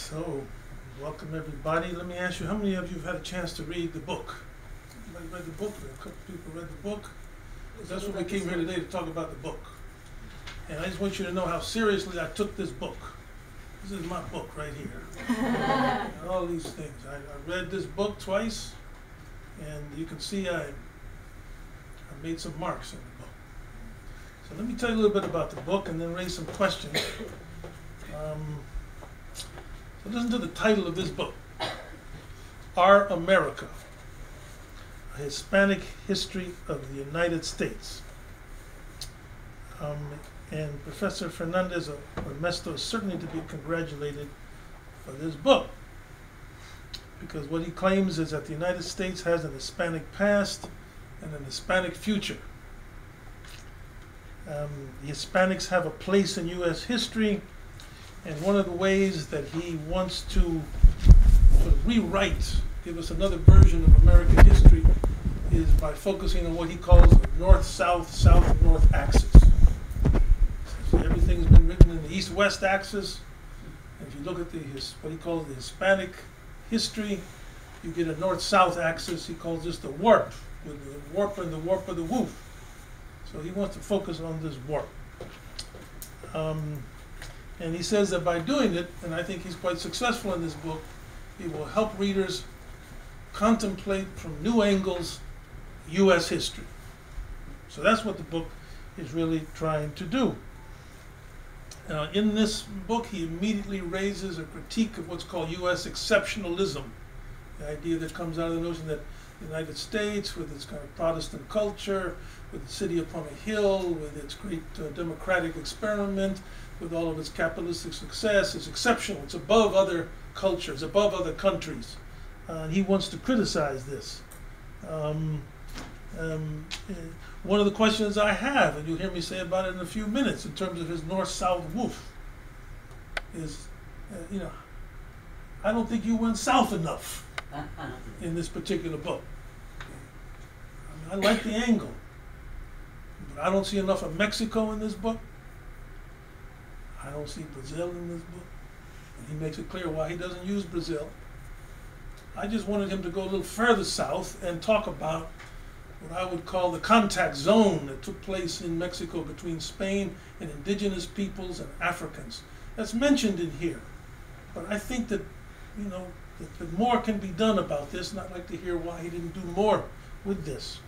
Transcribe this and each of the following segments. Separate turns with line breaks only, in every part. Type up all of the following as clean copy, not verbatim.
So, welcome everybody. Let me ask you, how many of you have had a chance to read the book? Everybody read the book? A couple people read the book? That's what we came here today to talk about the book. And I just want you to know how seriously I took this book. This is my book right here. All these things. I read this book twice, and you can see I made some marks in the book. So let me tell you a little bit about the book and then raise some questions. So listen to the title of this book, Our America, a Hispanic History of the United States. And Professor Fernández-Armesto is certainly to be congratulated for this book, because what he claims is that the United States has an Hispanic past and an Hispanic future. The Hispanics have a place in U.S. history, and one of the ways that he wants to sort of rewrite, give us another version of American history, is by focusing on what he calls the North-South, South-North Axis. So everything's been written in the East-West axis. And if you look at what he calls the Hispanic history, you get a North-South axis. He calls this the warp, with the warp and the warp of the woof. So he wants to focus on this warp. And he says that by doing it, and I think he's quite successful in this book, he will help readers contemplate from new angles U.S. history. So that's what the book is really trying to do. In this book, he immediately raises a critique of what's called U.S. exceptionalism, the idea that comes out of the notion that the United States, with its kind of Protestant culture, with the city upon a hill, with its great democratic experiment, with all of its capitalistic success, is exceptional. It's above other cultures, above other countries. He wants to criticize this. One of the questions I have, and you'll hear me say about it in a few minutes, in terms of his North-South woof, is, I don't think you went south enough in this particular book. I like the angle, but I don't see enough of Mexico in this book. I don't see Brazil in this book. And he makes it clear why he doesn't use Brazil. I just wanted him to go a little further south and talk about what I would call the contact zone that took place in Mexico between Spain and indigenous peoples and Africans. That's mentioned in here. But I think that, that more can be done about this, and I'd like to hear why he didn't do more with this.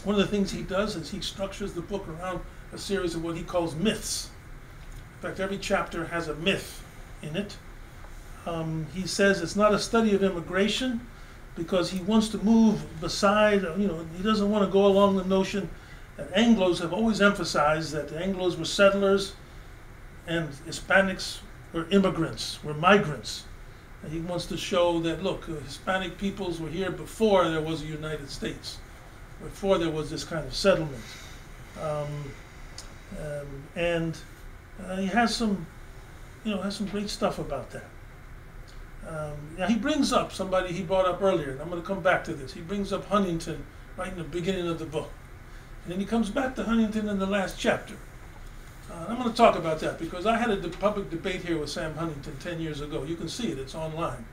One of the things he does is he structures the book around a series of what he calls myths. In fact, every chapter has a myth in it. He says it's not a study of immigration because he wants to move beside, he doesn't want to go along the notion that Anglos have always emphasized that the Anglos were settlers and Hispanics were immigrants, were migrants. And he wants to show that, look, Hispanic peoples were here before there was a United States, before there was this kind of settlement. He has some, has some great stuff about that. Now he brings up somebody he brought up earlier, and I'm going to come back to this. He brings up Huntington right in the beginning of the book. And then he comes back to Huntington in the last chapter. I'm going to talk about that because I had a public debate here with Sam Huntington 10 years ago. You can see it, it's online.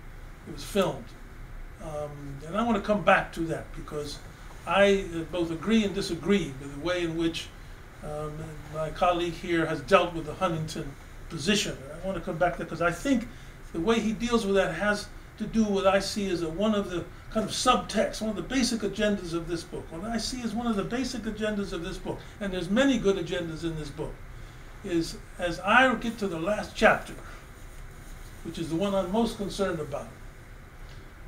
It was filmed. And I want to come back to that because I both agree and disagree with the way in which my colleague here has dealt with the Huntington position. I want to come back to that because I think the way he deals with that has to do with what I see as one of the kind of subtext, one of the basic agendas of this book. What I see as one of the basic agendas of this book, and there's many good agendas in this book, is as I get to the last chapter, which is the one I'm most concerned about,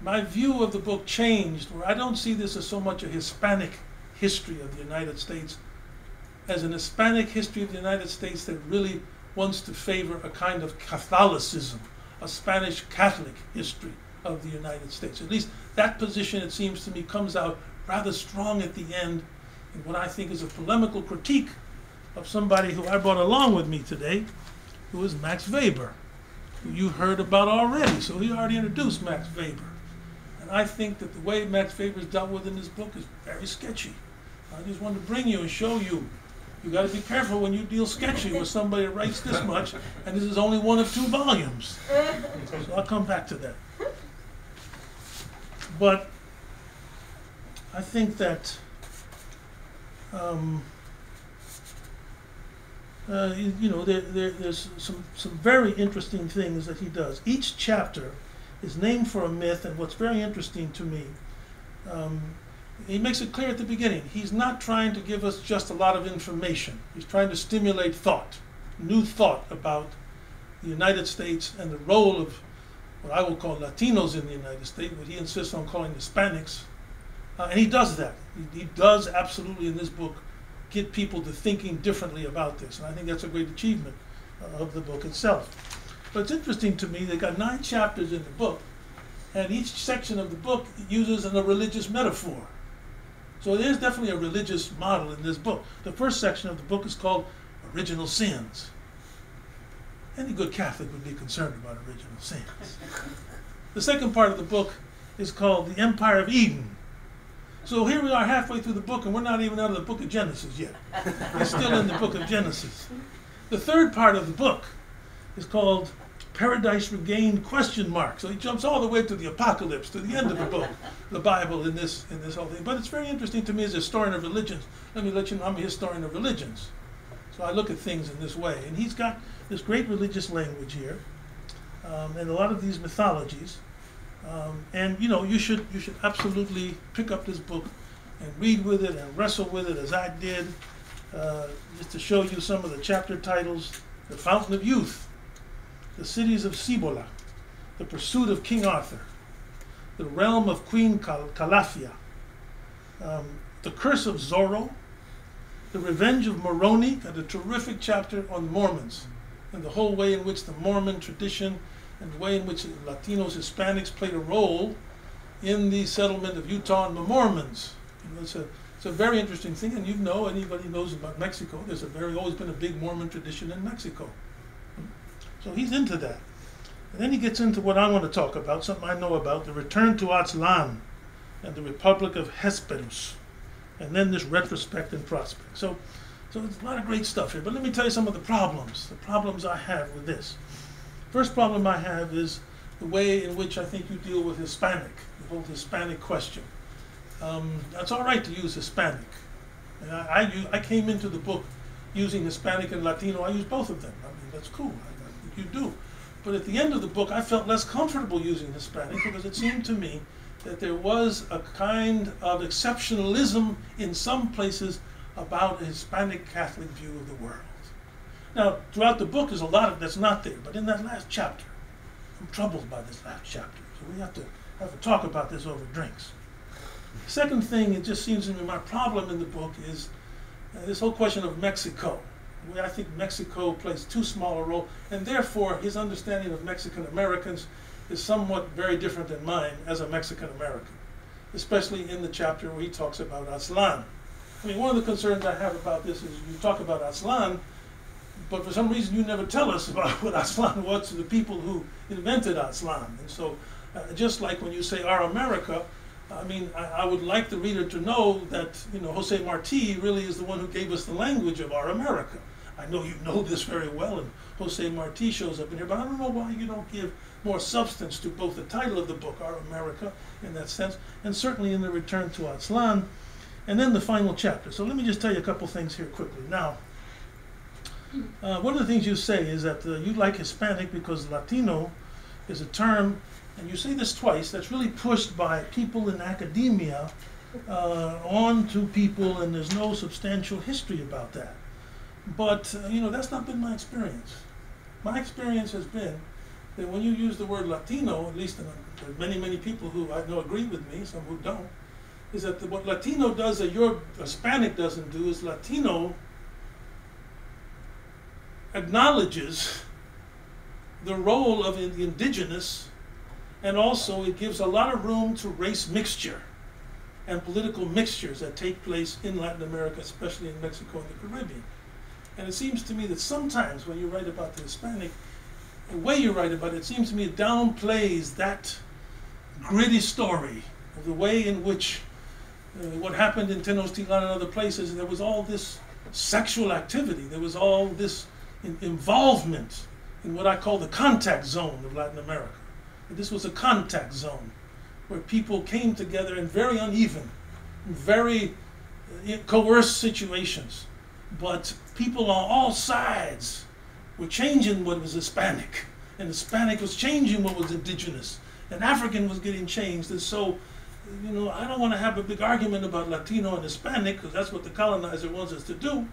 my view of the book changed, where I don't see this as so much a Hispanic history of the United States as an Hispanic history of the United States that really wants to favor a kind of Catholicism, a Spanish Catholic history of the United States. At least that position, it seems to me, comes out rather strong at the end in what I think is a polemical critique of somebody who I brought along with me today, who is Max Weber, who you heard about already. So he already introduced Max Weber. And I think that the way Max Weber is dealt with in this book is very sketchy. I just wanted to bring you and show you You got to be careful when you deal sketchy with somebody that writes this much, and this is only one of 2 volumes. So I'll come back to that. But I think that there's some very interesting things that he does. Each chapter is named for a myth, and what's very interesting to me, he makes it clear at the beginning, he's not trying to give us just a lot of information. He's trying to stimulate thought, new thought about the United States and the role of what I will call Latinos in the United States, what he insists on calling Hispanics. And he does that. He does absolutely in this book get people to thinking differently about this. And I think that's a great achievement of the book itself. But it's interesting to me, they got 9 chapters in the book, and each section of the book uses a religious metaphor. So there's definitely a religious model in this book. The first section of the book is called Original Sins. Any good Catholic would be concerned about original sins. The second part of the book is called The Empire of Eden. So here we are halfway through the book, and we're not even out of the book of Genesis yet. We're still in the book of Genesis. The third part of the book is called Paradise Regained ? So he jumps all the way to the apocalypse, to the end of the book, the Bible in this whole thing. But it's very interesting to me as a historian of religions. Let me let you know I'm a historian of religions. So I look at things in this way. And he's got this great religious language here, and a lot of these mythologies. And you should absolutely pick up this book and read with it and wrestle with it as I did. Just to show you some of the chapter titles: The Fountain of Youth, The Cities of Cibola, The Pursuit of King Arthur, The Realm of Queen Calafia, The Curse of Zorro, The Revenge of Moroni, and a terrific chapter on Mormons and the whole way in which the Mormon tradition and the way in which Latinos, Hispanics played a role in the settlement of Utah and the Mormons. It's a very interesting thing, and anybody knows about Mexico, there's always been a big Mormon tradition in Mexico. So he's into that. And then he gets into what I want to talk about, something I know about, the return to Aztlan and the Republic of Hesperus. And then this retrospect and prospect. So there's a lot of great stuff here, but let me tell you some of the problems I have with this. First problem I have is the way in which I think you deal with Hispanic, the whole Hispanic question. That's all right to use Hispanic. And I came into the book using Hispanic and Latino. I use both of them. I mean, that's cool. I think you do. But at the end of the book, I felt less comfortable using Hispanic because it seemed to me that there was a kind of exceptionalism in some places about a Hispanic Catholic view of the world. Now, throughout the book, there's a lot of that's not there, but in that last chapter, I'm troubled by this last chapter. So we have to talk about this over drinks. Second thing, it just seems to me my problem in the book is this whole question of Mexico, where I think Mexico plays too small a role, and therefore his understanding of Mexican Americans is somewhat very different than mine as a Mexican American, especially in the chapter where he talks about Aztlan. I mean, one of the concerns I have about this is you talk about Aztlan, but for some reason you never tell us about what Aztlan was to the people who invented Aztlan. And so just like when you say our America, I mean, I would like the reader to know that, Jose Marti really is the one who gave us the language of our America. I know you know this very well, and Jose Marti shows up in here, but I don't know why you don't give more substance to both the title of the book, Our America, in that sense, and certainly in the return to Aztlan, and then the final chapter. So let me just tell you a couple things here quickly. Now, one of the things you say is that you like Hispanic because Latino is a term, and you say this twice, that's really pushed by people in academia on to people, and there's no substantial history about that. But, that's not been my experience. My experience has been that when you use the word Latino, at least there are many, many people who I know agree with me, some who don't, is that what Latino does that your Hispanic doesn't do is Latino acknowledges the role of the indigenous, and also it gives a lot of room to race mixture and political mixtures that take place in Latin America, especially in Mexico and the Caribbean. And it seems to me that sometimes when you write about the Hispanic, the way you write about it, it seems to me it downplays that gritty story of the way in which what happened in Tenochtitlan and other places, there was all this sexual activity. There was all this involvement in what I call the contact zone of Latin America. And this was a contact zone where people came together in very uneven, very coerced situations. But people on all sides were changing what was Hispanic, and Hispanic was changing what was indigenous, and African was getting changed. And so, you know, I don't want to have a big argument about Latino and Hispanic, because that's what the colonizer wants us to do.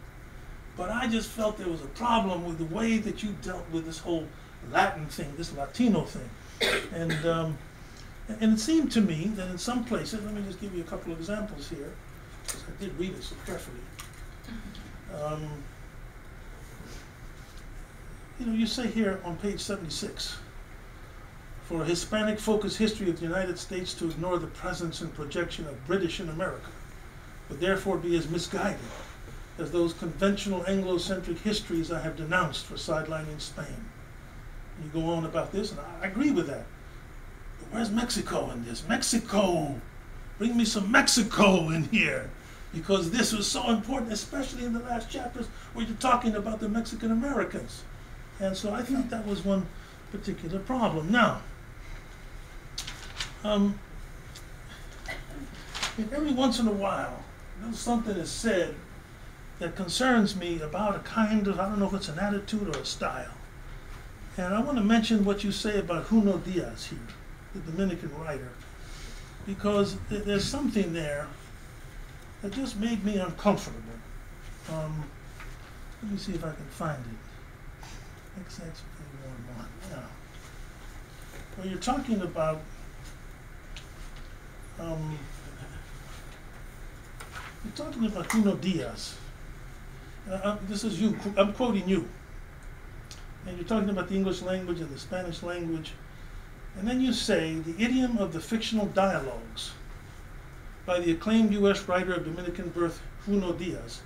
But I just felt there was a problem with the way that you dealt with this whole Latin thing, this Latino thing. And it seemed to me that in some places, let me just give you a couple of examples here, because I did read it so carefully. You know, you say here on page 76, for a Hispanic-focused history of the United States to ignore the presence and projection of British in America would therefore be as misguided as those conventional Anglo-centric histories I have denounced for sidelining Spain. And you go on about this, and I agree with that. But where's Mexico in this? Mexico! Bring me some Mexico in here. Because this was so important, especially in the last chapters where you're talking about the Mexican Americans. And so I think that was one particular problem. Now, every once in a while, something is said that concerns me about a kind of, I don't know if it's an attitude or a style. And I want to mention what you say about Junot Diaz here, the Dominican writer, because there's something there that just made me uncomfortable. Let me see if I can find it. XX11, yeah. Well, you're talking about Junot Diaz. This is you, I'm quoting you. And you're talking about the English language and the Spanish language. And then you say, the idiom of the fictional dialogues by the acclaimed U.S. writer of Dominican birth, Junot Diaz,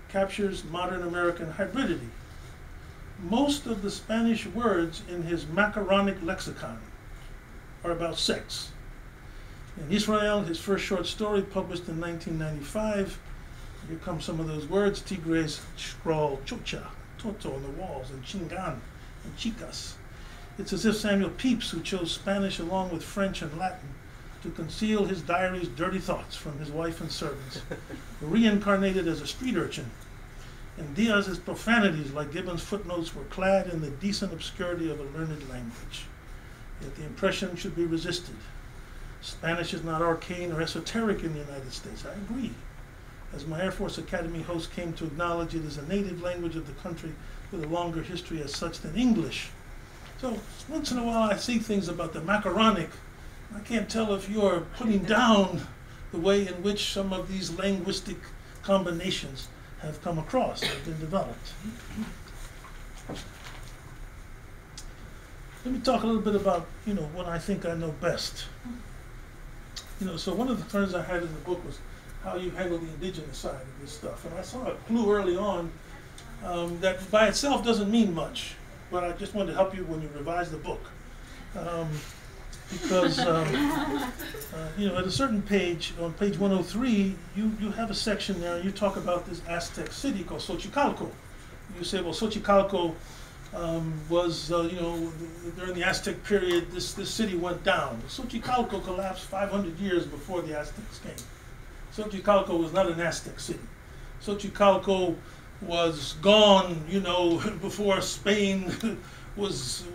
captures modern American hybridity. Most of the Spanish words in his macaronic lexicon are about sex. In Israel, his first short story, published in 1995, here come some of those words: tigres scrawl chocha, toto on the walls, and chingan, and chicas. It's as if Samuel Pepys, who chose Spanish along with French and Latin to conceal his diary's dirty thoughts from his wife and servants, reincarnated as a street urchin. And Diaz's profanities, like Gibbon's footnotes, were clad in the decent obscurity of a learned language. Yet the impression should be resisted. Spanish is not arcane or esoteric in the United States. I agree. As my Air Force Academy host came to acknowledge, it is a native language of the country with a longer history as such than English. So once in a while I see things about the macaronic. I can't tell if you're putting down the way in which some of these linguistic combinations have come across, have been developed. Let me talk a little bit about, what I think I know best. So one of the terms I had in the book was how you handle the indigenous side of this stuff. And I saw a clue early on that by itself doesn't mean much, but I just wanted to help you when you revise the book. Because, at a certain page, on page 103, you have a section there, and you talk about this Aztec city called Xochicalco. You say, well, Xochicalco was, during the Aztec period, this city went down. Xochicalco collapsed 500 years before the Aztecs came. Xochicalco was not an Aztec city. Xochicalco was gone, before Spain was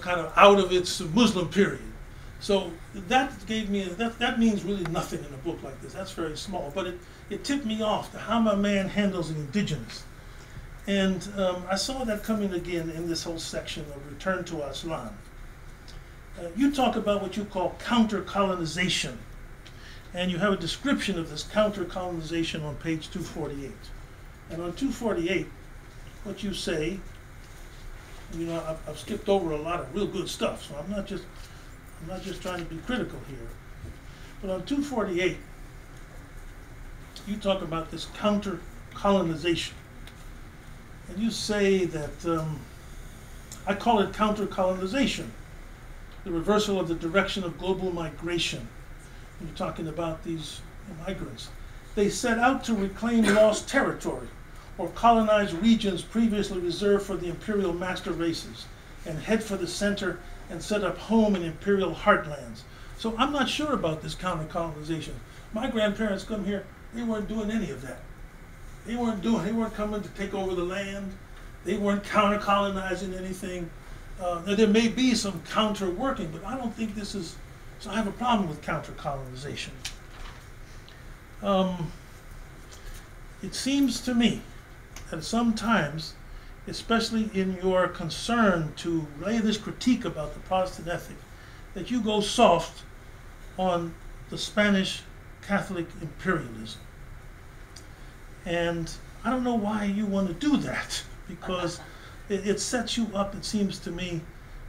kind of out of its Muslim period. So that gave me, that means really nothing in a book like this. That's very small, but it tipped me off to how my man handles the indigenous. And I saw that coming again in this whole section of Return to Aztlán. You talk about what you call countercolonization, and you have a description of this countercolonization on page 248. And on 248, what you say, I've skipped over a lot of real good stuff, so I'm not just trying to be critical here. But on 248, you talk about this counter-colonization. And you say that, I call it counter-colonization, the reversal of the direction of global migration. When you're talking about these migrants. they set out to reclaim lost territory or colonize regions previously reserved for the imperial master races and head for the center and set up home in imperial heartlands. So I'm not sure about this countercolonization. My grandparents come here, they weren't doing any of that. They weren't coming to take over the land. They weren't counter-colonizing anything. There may be some counter-working, but I don't think this is, so I have a problem with counter-colonization. It seems to me that sometimes, especially in your concern to lay this critique about the Protestant ethic, that you go soft on the Spanish Catholic imperialism. And I don't know why you want to do that, because it sets you up, it seems to me,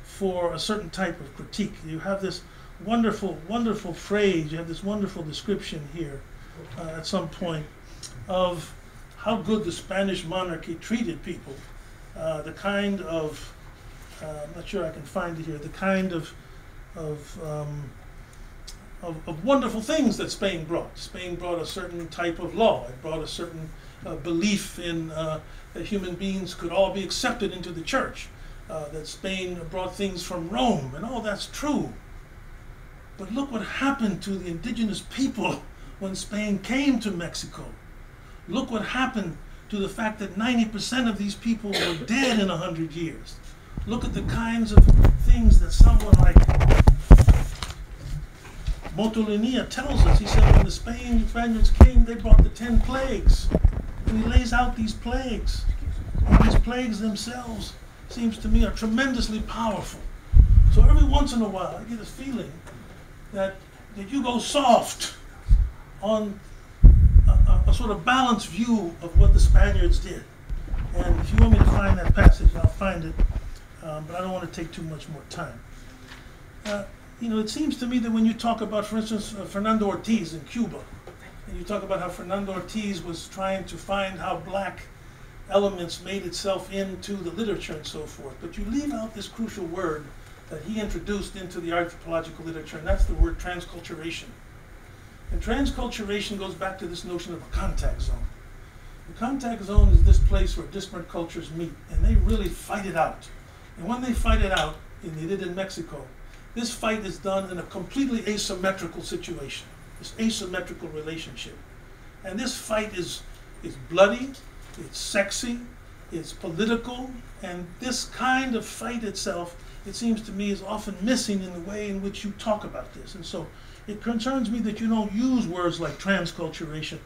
for a certain type of critique. You have this wonderful, wonderful phrase, you have this wonderful description here at some point of how good the Spanish monarchy treated people. The kind of, I'm not sure I can find it here, the kind of wonderful things that Spain brought. Spain brought a certain type of law. It brought a certain belief in that human beings could all be accepted into the church. That Spain brought things from Rome, and all that's true. But look what happened to the indigenous people when Spain came to Mexico. Look what happened to the fact that 90% of these people were dead in 100 years. Look at the kinds of things that someone like Motolinia tells us. He said when the Spaniards came, they brought the 10 plagues. And he lays out these plagues. And these plagues themselves, seems to me, are tremendously powerful. So every once in a while, I get a feeling that you go soft on a sort of balanced view of what the Spaniards did. And if you want me to find that passage, I'll find it, but I don't want to take too much more time. It seems to me that when you talk about, for instance, Fernando Ortiz in Cuba, and you talk about how Fernando Ortiz was trying to find how black elements made itself into the literature and so forth, but you leave out this crucial word that he introduced into the anthropological literature, and that's the word transculturation. And transculturation goes back to this notion of a contact zone. The contact zone is this place where disparate cultures meet, and they really fight it out. And when they fight it out, and they did in Mexico, this fight is done in a completely asymmetrical situation, this asymmetrical relationship. And this fight is bloody, it's sexy, it's political, and this kind of fight itself, it seems to me, is often missing in the way in which you talk about this. And so it concerns me that you don't use words like transculturation.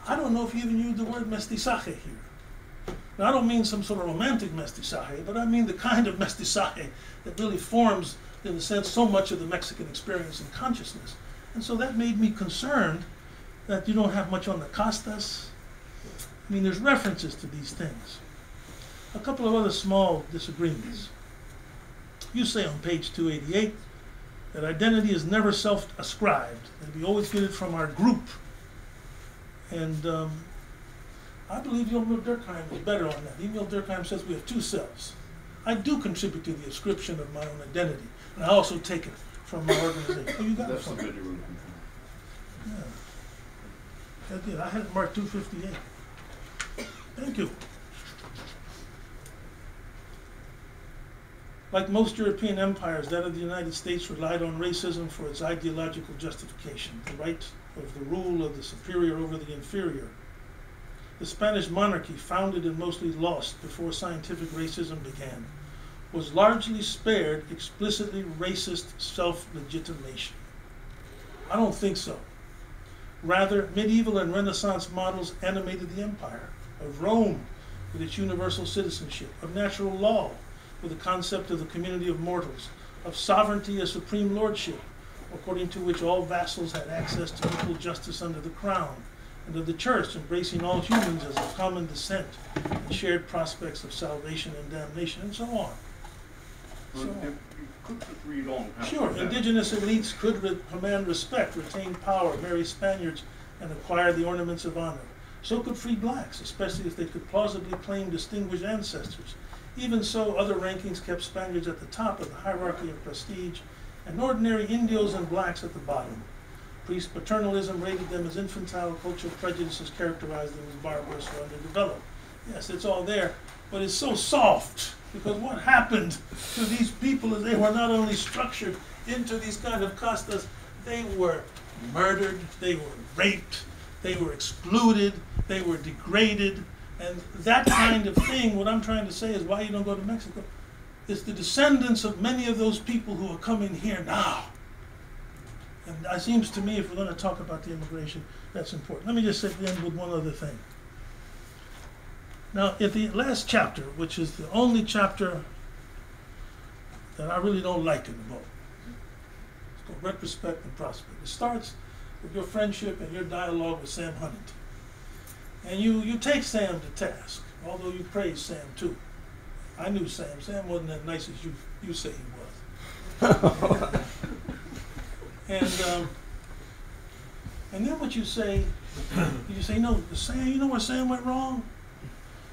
I don't know if you even use the word mestizaje here. Now, I don't mean some sort of romantic mestizaje, but I mean the kind of mestizaje that really forms, in a sense, so much of the Mexican experience and consciousness. And so that made me concerned that you don't have much on the castas. I mean, there's references to these things. A couple of other small disagreements. You say on page 288 that identity is never self-ascribed, that we always get it from our group. And I believe Emil Durkheim was better on that. Emil Durkheim says we have two selves. I do contribute to the ascription of my own identity, and I also take it from my organization. Oh, you got
That's
it from
a good rule.
Yeah. I did. I had it marked 258. Thank you. Like most European empires, that of the United States relied on racism for its ideological justification, the right of the rule of the superior over the inferior. The Spanish monarchy, founded and mostly lost before scientific racism began, was largely spared explicitly racist self-legitimation. I don't think so. Rather, medieval and Renaissance models animated the empire, of Rome with its universal citizenship, of natural law with the concept of the community of mortals, of sovereignty as supreme lordship, according to which all vassals had access to equal justice under the crown, and of the church embracing all humans as of common descent and shared prospects of salvation and damnation, and so on.
Well, if you could just read on.
Sure, indigenous elites could command respect, retain power, marry Spaniards, and acquire the ornaments of honor. So could free blacks, especially if they could plausibly claim distinguished ancestors. Even so, other rankings kept Spaniards at the top of the hierarchy of prestige, and ordinary Indios and blacks at the bottom. Priest paternalism rated them as infantile, cultural prejudices characterized them as barbarous or underdeveloped. Yes, it's all there, but it's so soft, because what happened to these people is they were not only structured into these kind of castas, they were murdered, they were raped, they were excluded, they were degraded, and that kind of thing, what I'm trying to say is why you don't go to Mexico. It's the descendants of many of those people who are coming here now. And it seems to me, if we're going to talk about the immigration, that's important. Let me just end with one other thing. Now, in the last chapter, which is the only chapter that I really don't like in the book, it's called Retrospect and Prospect. It starts with your friendship and your dialogue with Sam Huntington. And you take Sam to task, although you praise Sam too. I knew Sam. Sam wasn't as nice as you say he was. And then what you say, no, Sam, you know where Sam went wrong?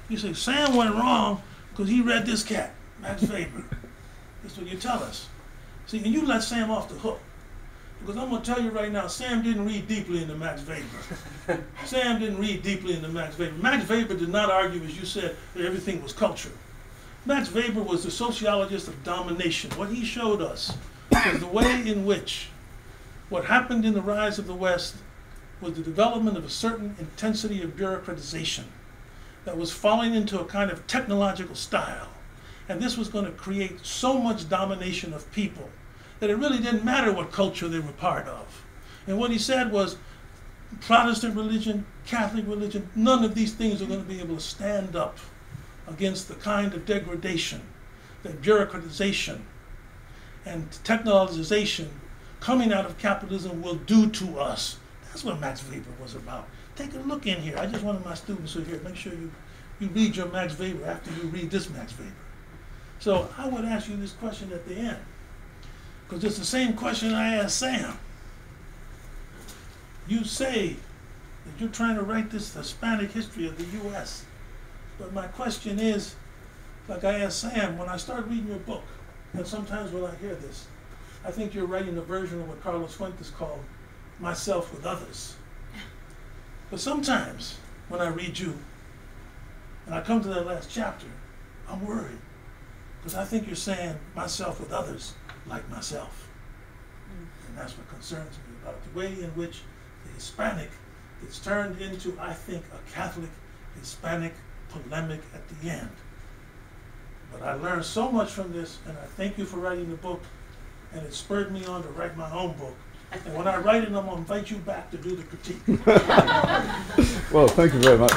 You say, Sam went wrong because he read this cat, Max Weber. That's what you tell us. See, and you let Sam off the hook. Because I'm going to tell you right now, Sam didn't read deeply into Max Weber. Sam didn't read deeply into Max Weber. Max Weber did not argue, as you said, that everything was culture. Max Weber was the sociologist of domination. What he showed us was the way in which what happened in the rise of the West was the development of a certain intensity of bureaucratization that was falling into a kind of technological style. And this was going to create so much domination of people that it really didn't matter what culture they were part of. And what he said was, Protestant religion, Catholic religion, none of these things are going to be able to stand up against the kind of degradation that bureaucratization and technologization coming out of capitalism will do to us. That's what Max Weber was about. Take a look in here. I just wanted my students who are here, make sure you read your Max Weber after you read this Max Weber. So I would ask you this question at the end, because it's the same question I asked Sam. You say that you're trying to write this Hispanic history of the U.S., but my question is, like I asked Sam, when I start reading your book, and sometimes when I hear this, I think you're writing a version of what Carlos Fuentes called myself with others. But sometimes when I read you, and I come to that last chapter, I'm worried, because I think you're saying myself with others like myself. And that's what concerns me about the way in which the Hispanic is turned into, I think, a Catholic Hispanic polemic at the end. But I learned so much from this, and I thank you for writing the book, and it spurred me on to write my own book. And when I write it, I'm going to invite you back to do the critique.
Well, thank you very much.